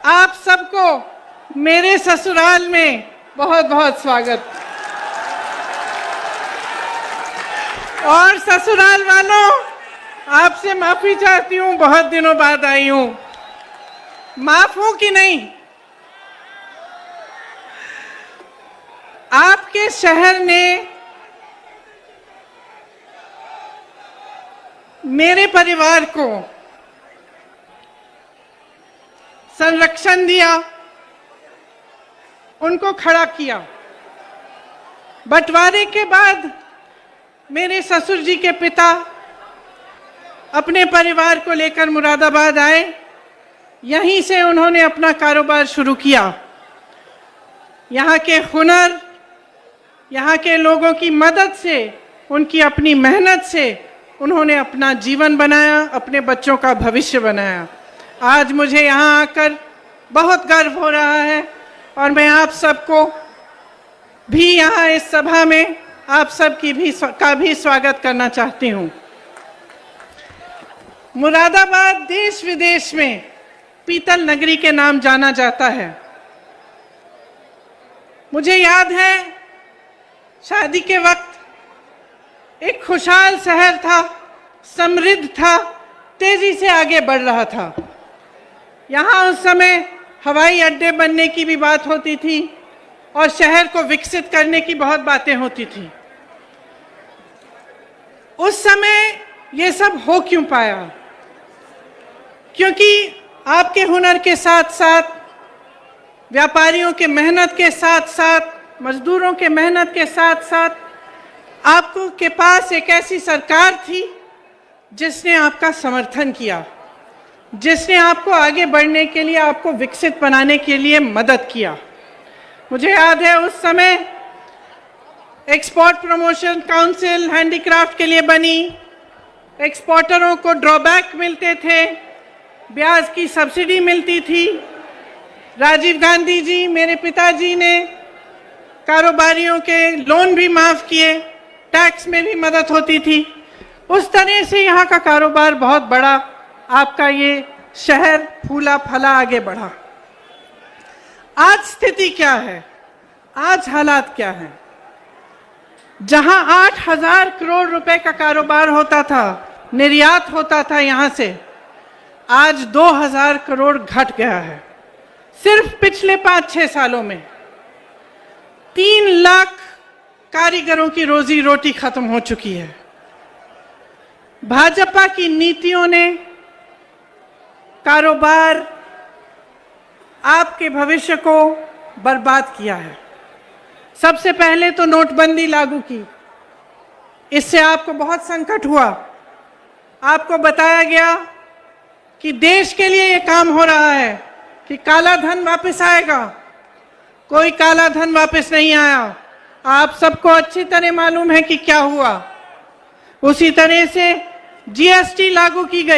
आप सबको मेरे ससुराल में बहुत बहुत स्वागत। और ससुराल वालों, आपसे माफी चाहती हूँ, बहुत दिनों बाद आई हूँ। माफ हूं कि नहीं? आपके शहर ने मेरे परिवार को संरक्षण दिया, उनको खड़ा किया। बंटवारे के बाद मेरे ससुर जी के पिता अपने परिवार को लेकर मुरादाबाद आए। यहीं से उन्होंने अपना कारोबार शुरू किया। यहाँ के हुनर, यहाँ के लोगों की मदद से, उनकी अपनी मेहनत से उन्होंने अपना जीवन बनाया, अपने बच्चों का भविष्य बनाया। आज मुझे यहाँ आकर बहुत गर्व हो रहा है और मैं आप सबको भी यहाँ इस सभा में आप सबकी भी स्वागत करना चाहती हूँ। मुरादाबाद देश विदेश में पीतल नगरी के नाम जाना जाता है। मुझे याद है, शादी के वक्त एक खुशहाल शहर था, समृद्ध था, तेजी से आगे बढ़ रहा था। यहाँ उस समय हवाई अड्डे बनने की भी बात होती थी और शहर को विकसित करने की बहुत बातें होती थी। उस समय ये सब हो क्यों पाया? क्योंकि आपके हुनर के साथ साथ, व्यापारियों के मेहनत के साथ साथ, मजदूरों के मेहनत के साथ साथ आपको के पास एक ऐसी सरकार थी जिसने आपका समर्थन किया, जिसने आपको आगे बढ़ने के लिए, आपको विकसित बनाने के लिए मदद किया। मुझे याद है उस समय एक्सपोर्ट प्रमोशन काउंसिल हैंडीक्राफ्ट के लिए बनी। एक्सपोर्टरों को ड्रॉबैक मिलते थे, ब्याज की सब्सिडी मिलती थी। राजीव गांधी जी, मेरे पिताजी ने कारोबारियों के लोन भी माफ किए, टैक्स में भी मदद होती थी। उस तरह से यहाँ का कारोबार बहुत बड़ा, आपका ये शहर फूला फला आगे बढ़ा। आज स्थिति क्या है? आज हालात क्या हैं? जहां 8,000 करोड़ रुपए का कारोबार होता था, निर्यात होता था यहाँ से, आज 2,000 करोड़ घट गया है। सिर्फ पिछले 5-6 सालों में 3 लाख कारीगरों की रोजी रोटी खत्म हो चुकी है। भाजपा की नीतियों ने कारोबार, आपके भविष्य को बर्बाद किया है। सबसे पहले तो नोटबंदी लागू की, इससे आपको बहुत संकट हुआ। आपको बताया गया कि देश के लिए ये काम हो रहा है कि काला धन वापस आएगा। कोई काला धन वापस नहीं आया। आप सबको अच्छी तरह मालूम है कि क्या हुआ। उसी तरह से जीएसटी लागू की गई।